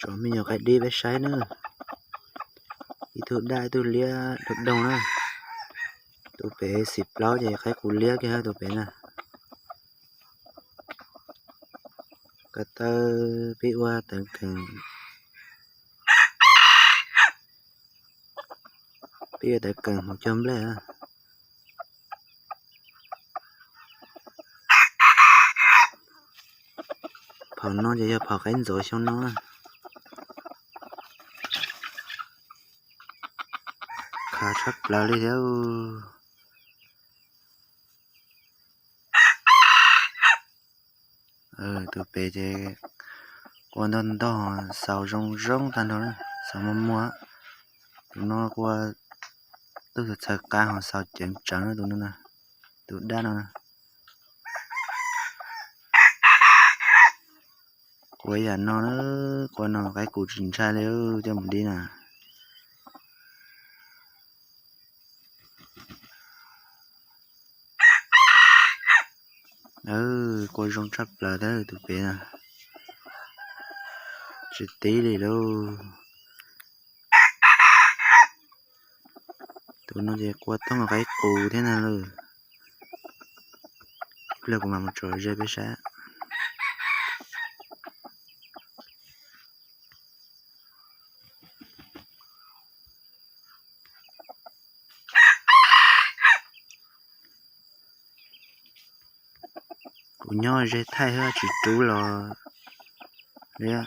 Cho mình nhiều cái đi với trái nữa. Ý thử đại tôi lia được đồng nữa. Tôi bé xịp lâu vậy cái củ lia kia tôi bé nè. Cái tơ bị qua tận cần. Bây giờ tại cần một chấm lấy à. Phở nó vậy phở cánh rồi xong nó. Khá chắc là đi theo. Tụi bé chứ còn đơn đó sao rong rong tan đó sao mà mua tụi nó qua tức là ca họ sao chuyện trắng tụi nó nè tụi đá nó quay à nó qua nó cái cụ trình trai nếu cho mình đi nè coi rong trap là đó tụi bé nè chỉ tí đi đâu tụi nó về qua tông cái cụ thế nào rồi là của một trò chơi bé sáng của nhau dễ thay hơn chỉ chú là đấy